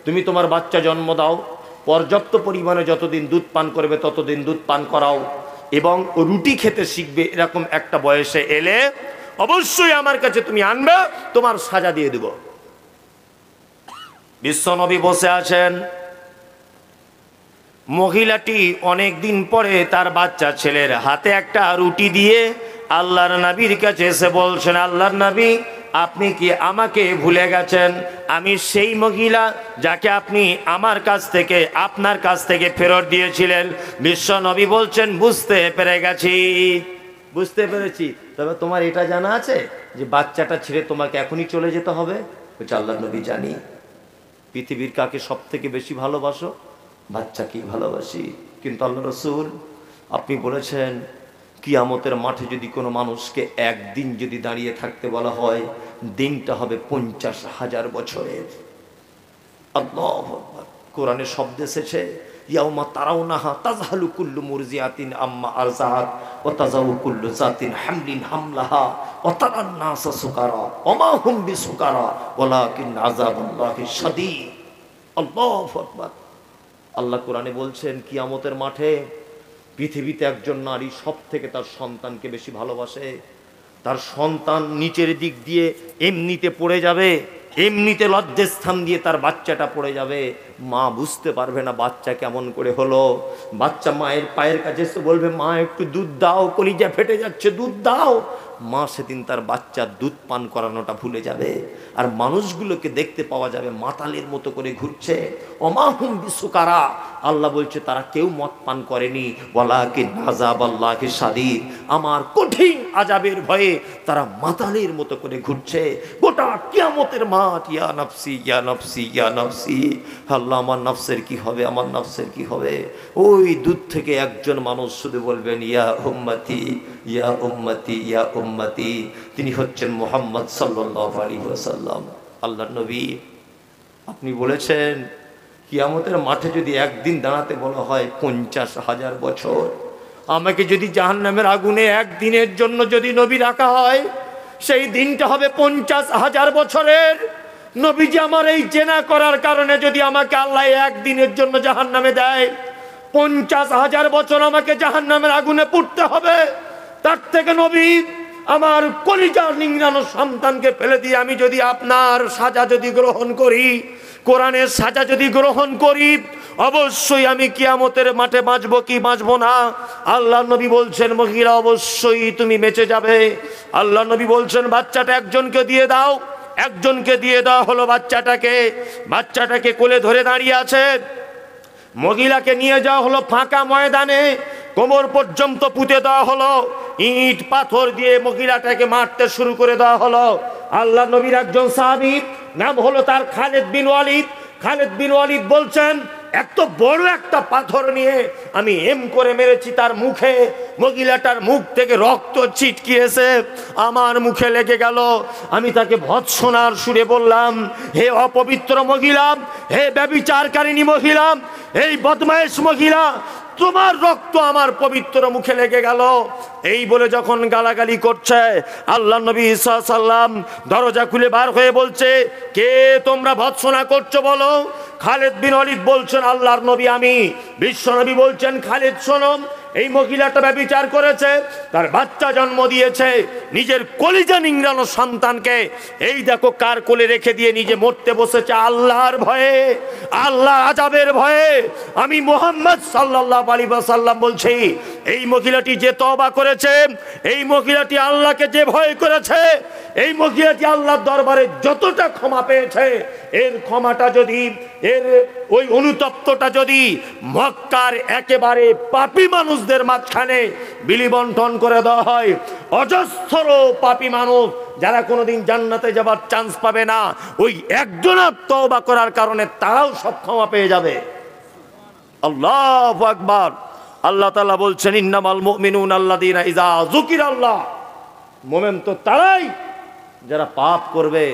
তুমি তোমার বাচ্চা জন্ম দাও, পর্যাপ্ত পরিমাণে যতদিন দুধ পান করবে ততদিন দুধ পান করাও, এবং রুটি খেতে শিখবে। এরকম একটা বয়সে এলে অবশ্যই আমার কাছে তুমি আনবে, তোমার সাজা দিয়ে দেব। বিশ্বনবী বসে আছেন, মহিলাটি অনেক দিন পরে তার বাচ্চা ছেলের হাতে একটা রুটি দিয়ে আল্লাহর নবীর কাছে এসে বলছেন আল্লাহর নবী আপনি কি আমাকে ভুলে গেছেন? আমি সেই মহিলা যাকে আপনি আমার কাছ থেকে আপনার কাছ থেকে ফেরত দিয়েছিলেন। বিশ্ব নবী বলছেন বুঝতে পেরে গেছি, বুঝতে পেরেছি। তবে তোমার এটা জানা আছে যে বাচ্চাটা ছেড়ে তোমাকে এখনই চলে যেতে হবে? বলছে আল্লাহর নবী জানি। পৃথিবীর কাকে সব থেকে বেশি ভালোবাসো? বাচ্চাকেই ভালোবাসি। কিন্তু আল্লাহ রাসূল আপনি বলেছেন কিয়ামতের মাঠে যদি কোনো মানুষকে একদিন যদি দাঁড়িয়ে থাকতে বলা হয়, দিনটা হবে 50,000 বছরের। আল্লাহু আকবার। কোরআনে শব্দ এসেছে ইয়াউমা তারাউনাহা তাযহালু কুল্লু মুরজিআতিন আম্মা আরযাআত ওয়া তাযাউ কুল্লু যাতিন হামলিন হামলাহা ওয়া তারান নাসা সুকারা ওয়া মা হুম বিসুকারা ওয়ালাকিন আযাবুল্লাহি শাদীদ। আল্লাহু আকবার। আল্লাহ কোরআনে বলছেন কিয়ামতের মাঠে পৃথিবীতে একজন নারী সব থেকে তার সন্তানকে বেশি ভালোবাসে। তার সন্তান নিচের দিক দিয়ে এমনিতে পড়ে যাবে, এমনিতে লজ্জাস্থান দিয়ে তার বাচ্চাটা পড়ে যাবে, মা বুঝতে পারবে না বাচ্চা কেমন করে হলো। বাচ্চা মায়ের পায়ের কাছে এসে বলবে মা একটু দুধ দাও, কলিজা ফেটে যাচ্ছে দুধ দাও। মা সেদিন তার বাচ্চার দুধ পান করানোটা ভুলে যাবে। আর মানুষগুলোকে দেখতে পাওয়া যাবে মাতালের মতো করে ঘুরছে। অমাহুম বিসুকারা, আল্লাহ বলছে তারা কেউ মদ পান করেনি। ওয়ালাকিন আযাবাল্লাহি শাদীদ, আমার কঠিন আযাবের ভয়ে তারা মাতালের মতো করে ঘুরছে। গোটা কিয়ামতের মাঠ ইয়া নফসি ইয়া নফসি ইয়া নফসি। আল্লাহ আমার নফসের কি হবে, আমার নফসের কি হবে? ওই দূর থেকে একজন মানুষ শুধু বলবেন ইয়া উম্মতি ইয়া উম্মতি ইয়া উম্মতি। তিনি হচ্ছেন মুহাম্মদ সাল্লাল্লাহু আলাইহি ওয়াসাল্লাম। আল্লাহর নবী আপনি বলেছেন কিয়ামতের মাঠে যদি একদিন দাঁড়াতে বলা হয় 50,000 বছর, আমাকে যদি জাহান্নামের আগুনে একদিনের জন্য যদি নবী রাখা হয়, সেই দিনটা হবে 50,000 বছরের। নবীজি আমার এই জেনা করার কারণে যদি আমাকে আল্লাহ একদিনের জন্য জাহান্নামে দেয়, 50,000 বছর আমাকে জাহান্নামের আগুনে পুড়তে হবে। তার থেকে নবী আমার কলিজার নিংড়ানো সন্তানকে ফেলে দিয়ে আমি যদি আপনার সাজা যদি গ্রহণ করি, কোরআনের সাজা যদি গ্রহণ করি, অবশ্যই আমি কিয়ামতের মাঠে বাঁচবো কি বাঁচবো না? আল্লাহ নবী বলছেন মহিলা অবশ্যই তুমি বেঁচে যাবে। আল্লাহ নবী বলছেন বাচ্চাটা একজনকে দিয়ে দাও। একজনকে দিয়ে দেওয়া হলো বাচ্চাটাকে কোলে ধরে দাঁড়িয়ে আছে। মহিলাকে নিয়ে যাওয়া হলো ফাঁকা ময়দানে, কোমর পর্যন্ত পুঁতে দেওয়া হলো, ইট পাথর দিয়ে মহিলাটাকে মারতে শুরু করে দেওয়া হলো। আল্লাহ নবীর একজন সাহাবী নাম হলো তার খালিদ বিন ওয়ালিদ। খালিদ বিন ওয়ালিদ বলছেন, এত বড় একটা পাথর নিয়ে আমি এম করে মেরেছি তার মুখে, মহিলাটার মুখ থেকে রক্ত ছিটকিয়েছে, আমার মুখে লেগে গেল। আমি তাকে ভৎসনার সুরে বললাম, হে অপবিত্র মহিলা, হে ব্যভিচারকারিণী মহিলা, এই বদমায়েশ মহিলা, তোমার রক্ত আমার পবিত্র মুখে লেগে গেল। এই বলে যখন গালাগালি করছে, আল্লাহ নবী ঈসা সাল্লাম দরজা খুলে বার হয়ে বলছে, কে তোমরা ভৎসনা করছো বলো। খালিদ বিন ওয়ালিদ বলছেন, আল্লাহর নবী আমি। বিশ্ব নবী বলছেন, খালিদ শোনো, এই মহিলাটা ব্যভিচার করেছে, তার বাচ্চা জন্ম দিয়েছে, নিজের কলিজা নিংড়ানো সন্তানকে এই দেখো কার কোলে রেখে দিয়ে নিজে মরতে বসেছে আল্লাহর ভয়ে, আল্লাহ আযাবের ভয়ে। আমি মুহাম্মদ সাল্লাল্লাহু আলাইহি ওয়াসাল্লাম বলছি, এই মহিলাটি যে তওবা করেছে, এই মহিলাটি আল্লাহকে যে ভয় করেছে, এই মহিলাটি আল্লাহর দরবারে যতটা ক্ষমা পেয়েছে, এর ক্ষমাটা যদি, এর ওই অনুতপ্তটা যদি মক্কার একেবারে পাপী মানুষদের মাঝখানে বিলি বন্টন করে দেওয়া হয়, অজস্র পাপী মানুষ যারা কোনোদিন জান্নাতে যাবার চান্স পাবে না, ওই একজনের তওবা করার কারণে তারাও সব ক্ষমা পেয়ে যাবে। আল্লাহু আকবার। আল্লাহ তাআলা বলছেন, ইন্নামাল মুমিনুনা আল্লাযীনা ইযা যুকিরাল্লাহ, মুমিন তো তারাই যারা পাপ করবে,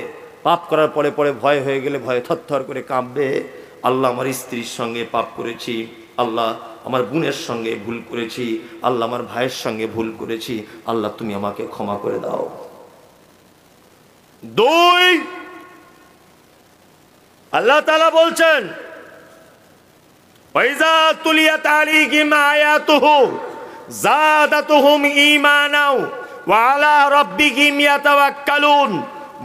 পাপ করার পরে পরে ভয় হয়ে গেলে ভয়ে থরথর করে কাঁপবে। আল্লাহ আমার স্ত্রীর সঙ্গে পাপ করেছি, আল্লাহ আমার বোনের সঙ্গে ভুল করেছি, আল্লাহ আমার ভাইয়ের সঙ্গে ভুল করেছি, আল্লাহ তুমি আমাকে ক্ষমা করে দাও। দুই, আল্লাহ তাআলা বলছেন, ওয়াইজা তুলিয়াত আলাইহিম আয়াতুহু যাদাতুহুম ঈমানাও ওয়া আলা রাব্বিহিম ইয়াতাওয়াক্কালুন।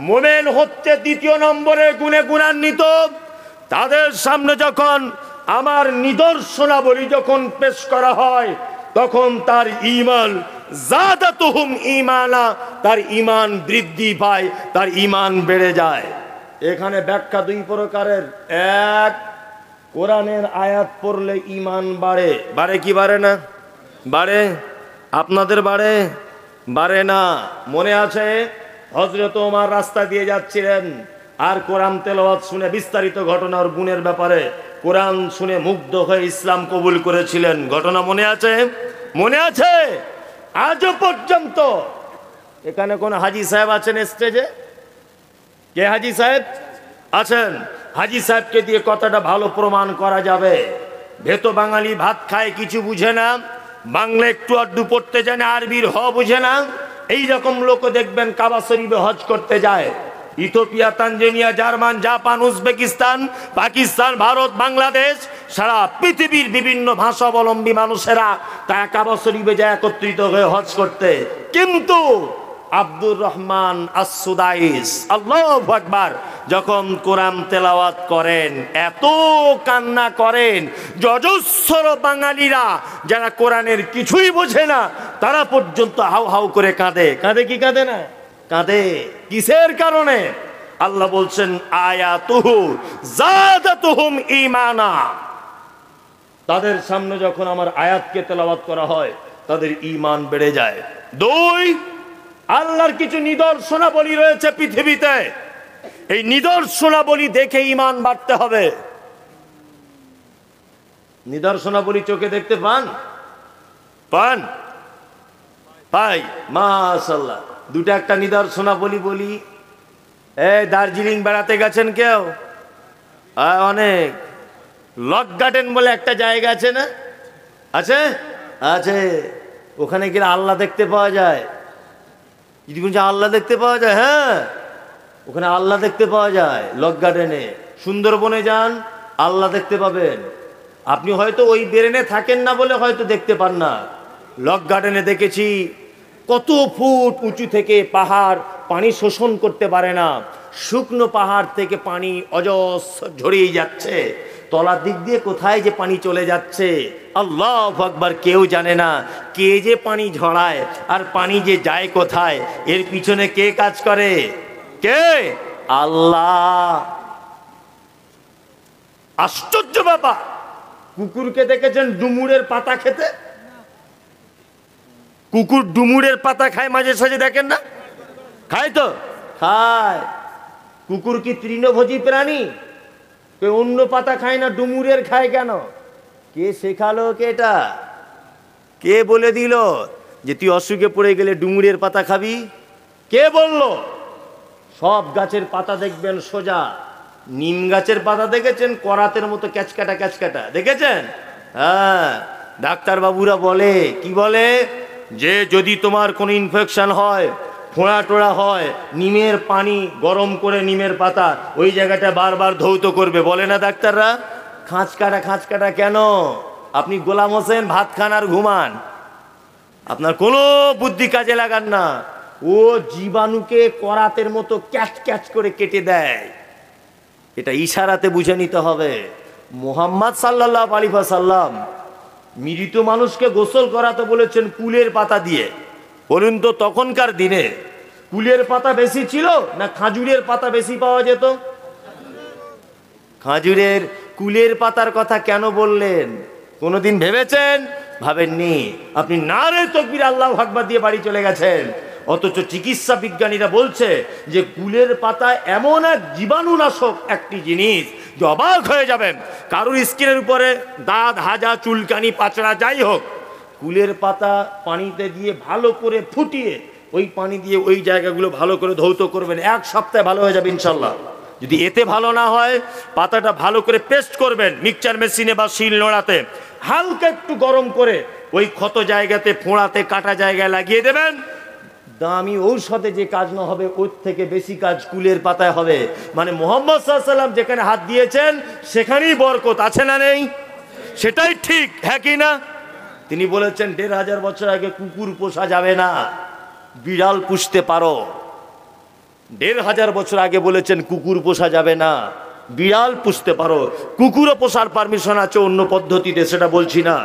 মুমিন হচ্ছে দ্বিতীয় নম্বরে গুণে গুণান্বিত। তাদের সামনে যখন আমার নিদর্শনাবলী যখন পেশ করা হয়, তখন তার ঈমান, যাদাতুহুম ঈমানা, তার ঈমান বৃদ্ধি পায়, তার ঈমান বেড়ে যায়। এখানে ব্যাখ্যা দুই প্রকারের। এক, কোরআনের আয়াত পড়লে ঈমান বাড়ে। বাড়ে কি বাড়ে না? বাড়ে। আপনাদের বাড়ে? বাড়ে না। মনে আছে হযরত ওমর রাস্তা দিয়ে যাচ্ছিলেন, আর কোরআন তেলাওয়াত শুনে, বিস্তারিত ঘটনা ওর বোনের ব্যাপারে, কোরআন শুনে মুগ্ধ হয়ে ইসলাম কবুল করেছিলেন। ঘটনা মনে আছে? মনে আছে? আজও পর্যন্ত এখানে কোন হাজী সাহেব আছেন স্টেজে? কে হাজী সাহেব আছেন? হাজী সাহেবকে দিয়ে কথাটা ভালো প্রমাণ করা যাবে। ভেতো বাঙালি ভাত খায়, কিছু বুঝে না, বাংলা একটু আধটু পড়তে জানে, আরবির হ বুঝে না। এই রকম লোক দেখবেন কাবা শরীফে হজ করতে যায়। Ethiopia, Tanzania, German, Japan, Uzbekistan, Pakistan, Bharat, Bangladesh, সারা পৃথিবীর বিভিন্ন ভাষাবলম্বী মানুষেরা তারা কাবা শরীফে যায় একত্রিত হয়ে হজ করতে। কিন্তু আব্দুর রহমান আস-সুদাইস, আল্লাহু আকবার, যখন কোরআন তেলাওয়াত করেন এত কান্না করেন, অজস্র বাঙালিরা যারা কোরআনের কিছুই বোঝে না তারা পর্যন্ত হাউ হাউ করে কাঁদে। কাঁদে কি কাঁদে না? কাঁদে। কিসের কারণে? আল্লাহ বলছেন, আয়াতুহু যাদাতুহুম ঈমানা। তাদের সামনে যখন আমার আয়াতকে তেলাওয়াত করা হয়, তাদের ঈমান বেড়ে যায়। দুই, আল্লাহর কিছু নিদর্শনাবলী রয়েছে পৃথিবীতে, এই নিদর্শনাবলী দেখে ঈমান বাড়তে হবে। নিদর্শনাবলী চোখে দেখতে পান? পান? পাই, মাশাআল্লাহ। দুটো একটা নিদর্শনাবলী বলি। এই দার্জিলিং বেড়াতে গেছেন কেউ? অনেক। লক গার্ডেন বলে একটা জায়গা আছে না? আছে? আছে। ওখানে গেলে আল্লাহ দেখতে পাওয়া যায়। যদি কোন আল্লাহ দেখতে পাওয়া যায়, হ্যাঁ, ওখানে আল্লাহ দেখতে পাওয়া যায়। লক গার্ডেনে, সুন্দরবনে যান, আল্লাহ দেখতে পাবেন। আপনি হয়তো ওই ব্রেনে থাকেন না বলে হয়তো দেখতে পান না। লক গার্ডেনে দেখেছি কত ফুট উঁচু থেকে পাহাড় পানি শোষণ করতে পারে না, শুকনো পাহাড় থেকে পানি অজস্র ঝরিয়ে যাচ্ছে, তলার দিক দিয়ে কোথায় যে পানি চলে যাচ্ছে আল্লাহু আকবার, কেউ জানে না। কে যে পানি ঝরায় আর পানি যে যায় কোথায়, এর পিছনে কে কাজ করে? কে? আল্লাহ। আশ্চর্য ব্যাপার। কুকুরকে দেখেছেন ডুমুরের পাতা খেতে? কুকুর ডুমুরের পাতা খায় মাঝে সাঝে, দেখেন না? খায় তো? খায়। কুকুর কি তৃণভোজী প্রাণী? কেউ অন্য পাতা খায় না, ডুমুরের খায় কেন? কে শেখালো? কে এটা কে বলে দিল যে তুই অসুখে পড়ে গেলে ডুমুরের পাতা খাবি? কে বলল? সব গাছের পাতা দেখবেন সোজা। নিম গাছের পাতা দেখেছেন করাতের মতো ক্যাচকাটা ক্যাচকাটা দেখেছেন? হ্যাঁ, ডাক্তারবাবুরা বলে কি বলে যে যদি তোমার কোনো ইনফেকশন হয়, ফোঁড়া টোড়া হয়, নিমের পানি গরম করে নিমের পাতা ওই জায়গাটা বারবার ধৌত করবে, বলে না ডাক্তাররা? খাঁচকাটা খাঁচকাটা কেন? আপনি গোলাম হোসেন ভাত খান আর ঘুমান, আপনার কোনো বুদ্ধি কাজে লাগান না। ও জীবাণুকে করাতের মতো ক্যাচ ক্যাচ করে কেটে দেয়। এটা ইশারাতে বুঝে নিতে হবে। মুহাম্মদ সাল্লাল্লাহু আলাইহি ওয়াসাল্লাম মৃত মানুষকে গোসল করাতে বলেছেন কুলের পাতা দিয়ে। বলুন তো তখনকার দিনে কুলের পাতা বেশি ছিল না খাজুরের পাতা বেশি পাওয়া যেত? খাজুরের কুলের পাতার কথা কেন বললেন? কোনোদিন ভেবেছেন? ভাবেননি। আপনি নারে তাকবীর আল্লাহু আকবার দিয়ে বাড়ি চলে গেছেন। অথচ চিকিৎসা বিজ্ঞানীরা বলছে যে কুলের পাতা এমন এক জীবাণুনাশক একটি জিনিস যে অবাক হয়ে যাবেন। কারুর স্কিনের উপরে দাঁত, হাজা, চুলকানি, পাচড়া যাই হোক, কুলের পাতা পানিতে দিয়ে ভালো করে ফুটিয়ে ওই পানি দিয়ে ওই জায়গাগুলো ভালো করে ধৌত করবেন, 1 সপ্তাহে ভালো হয়ে যাবে ইনশাল্লাহ। যদি এতে ভালো না হয়, পাতাটা ভালো করে পেস্ট করবেন মিক্সচার মেশিনে বা শিল নোড়াতে, হালকা একটু গরম করে ওই ক্ষত জায়গাতে, ফোঁড়াতে, কাটা জায়গায় লাগিয়ে দেবেন। দামি ঔষধে যে কাজ না হবে ওর থেকে বেশি কাজ কুলের পাতায় হবে। মানে মুহাম্মদ সাল্লাল্লাহু আলাইহি ওয়াসাল্লাম যেখানে হাত দিয়েছেন সেখানেই বরকত আছে না নেই? সেটাই ঠিক, হ্যাঁ কি না? তিনি বলেছেন 1500 বছর আগে কুকুর পোষা যাবে না, বিড়াল পুষতে পারো। 1500 বছর আগে বলেছেন কুকুর পোষা যাবে না, বিড়াল পুষতে পারো। কুকুরও পোষার পারমিশন আছে অন্য পদ্ধতিতে, সেটা বলছি না।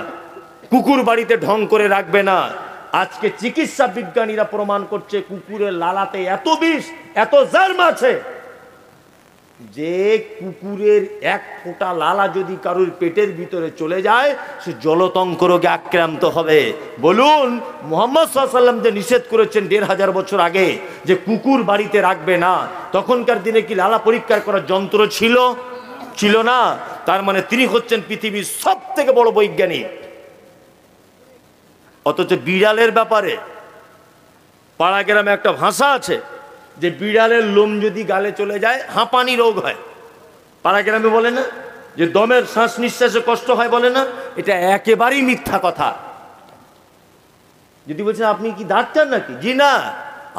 কুকুর বাড়িতে ঢং করে রাখবে না। আজকে চিকিৎসা বিজ্ঞানীরা প্রমাণ করছে কুকুরের লালাতে এত বিষ, এত জার্ম আছে যে কুকুরের 1 ফোঁটা লালা যদি কারুর পেটের ভিতরে চলে যায় সে জলতঙ্ক রোগে আক্রান্ত হবে। বলুন মুহাম্মদ সাল্লাল্লাহু আলাইহি ওয়াসাল্লাম যে নিষেধ করেছেন 1500 বছর আগে যে কুকুর বাড়িতে রাখবে না, তখনকার দিনে কি লালা পরীক্ষা করার যন্ত্র ছিল? ছিল না। তার মানে তিনি হচ্ছেন পৃথিবীর সবথেকে বড় বৈজ্ঞানিক। অথচ বিড়ালের ব্যাপারে পাড়া গ্রামে একটা ভাষা আছে যে বিড়ালের লোম যদি গালে চলে যায় হাঁপানি রোগ হয়। পাড়া গ্রামে বলে না যে দমের শ্বাস নিঃশ্বাসে কষ্ট হয়, বলে না? এটা একেবারেই মিথ্যা কথা। যদি বলছেন আপনি কি ডাক্তার নাকি, জি না,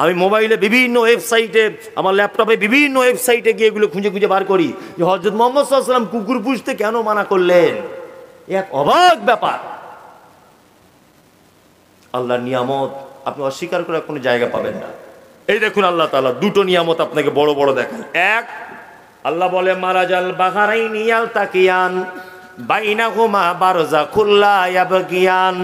আমি মোবাইলে বিভিন্ন ওয়েবসাইটে, আমার ল্যাপটপে বিভিন্ন ওয়েবসাইটে গিয়ে এগুলো খুঁজে খুঁজে বার করি যে হযরত মুহাম্মদ সাল্লাল্লাহু আলাইহি ওয়াসাল্লাম কুকুর পুষতে কেন মানা করলেন। এক অবাক ব্যাপার। আল্লাহর নিয়ামত আপনি অস্বীকার করার কোনো জায়গা পাবেন না। এই দেখুন আল্লাহ তাআলা 2টো নিয়ামত আপনাকে বড় বড় দেখান। এক, আল্লাহ বলে মারাজাল বাহারাইনি ইয়ালতাকিয়ান বাইনাহুমা বারযাখুল লা ইয়াবগিয়ান।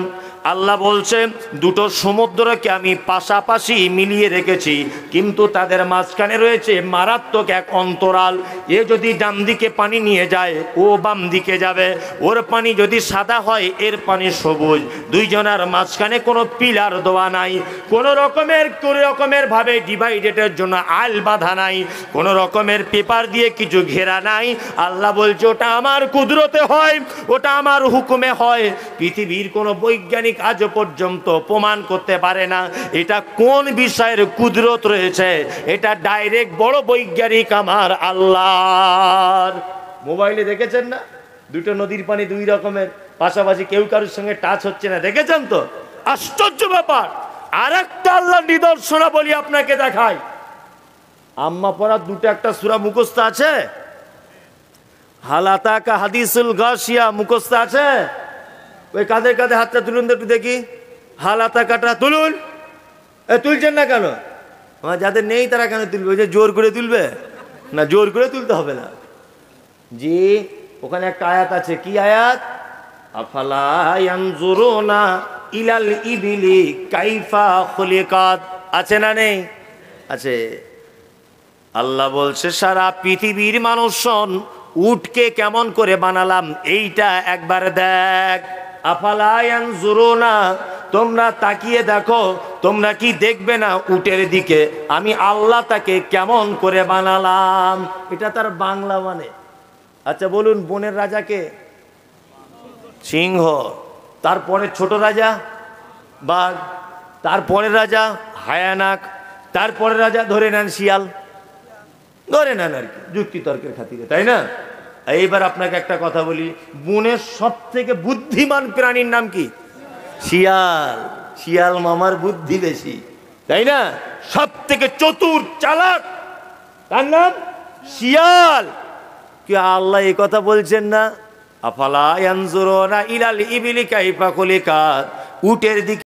আল্লাহ বলছে 2টো সমুদ্রকে আমি পাশাপাশি মিলিয়ে রেখেছি, কিন্তু তাদের মাঝখানে রয়েছে মারাত্মক এক অন্তরাল। এ যদি ডান দিকে পানি নিয়ে যায় ও বাম দিকে যাবে, ওর পানি যদি সাদা হয় এর পানি সবুজ। দুইজনের মাঝখানে কোনো পিলার দেওয়া নাই, কোনো রকমের ভাবে ডিভাইডেটের জন্য আল বাঁধা নাই, কোনো রকমের পেপার দিয়ে কিছু ঘেরা নাই। আল্লাহ বলছে ওটা আমার কুদরতে হয়, ওটা আমার হুকুমে হয়। পৃথিবীর কোনো বৈজ্ঞানিক আজ পর্যন্ত প্রমাণ করতে পারে না এটা কোন বিষয়ের কুদরত রয়েছে। এটা ডাইরেক্ট বড় বৈজ্ঞানিক আমার আল্লাহর। মোবাইলে দেখেছেন না 2টো নদীর পানি 2 রকমের পাশাপাশি, কেউ কারোর সঙ্গে টাচ হচ্ছে না, দেখেছেন তো? আশ্চর্য ব্যাপার। আর একটা আল্লাহর নিদর্শন বলি আপনাকে দেখাই। আম্মা পড়া 2টো একটা সূরা মুখস্থ আছে? হালাতাকা হাদিসুল গাশিয়া মুখস্থ আছে? ওই কাঁধে কাঁধে হাতটা তুলুন তো একটু দেখি। হালাতা কাটা তুলুন। তুলছেন না কেন? যাদের নেই তারা কেন তুলবে? ওই যে জোর করে তুলবে না, জোর করে তুলতে হবে না। জি, ওখানে একটা আয়াত আছে। কি আয়াত? আফালা ইয়ানজুরুনা ইলাল ইবিলি কাইফা খুলিকাত। আছে না নেই? আছে। আল্লাহ বলছে সারা পৃথিবীর মানুষ শোন, উটকে কেমন করে বানালাম এইটা একবার দেখ। আফালা ইয়ানজুরুনা তোমরা তাকিয়ে দেখো, তোমরা কি দেখবে না উটের দিকে আমি আল্লাহ তাকে কেমন করে বানালাম। এটা তার বাংলা মানে। আচ্ছা বলুন, বনের রাজাকে সিংহ, তারপরে ছোট রাজা বাঘ, তারপরের রাজা হায়ানাক, তারপরের রাজা ধরে নেন শিয়াল, ধরে নেন আর কি যুক্তি তর্কের খাতিরে, তাই না? এইবার আপনাকে একটা কথা বলি, বনের সব থেকে বুদ্ধিমান প্রাণীর নাম কি? শিয়াল। শিয়াল মামার বুদ্ধি বেশি, তাই না? সব থেকে চতুর চালাক তার নাম শিয়াল। কি আল্লাহ এই কথা বলছেন না? আফালা ইয়ানজুরুনা ইলাল ইবিলি কাইফা খুলিকাত, উটের দিকে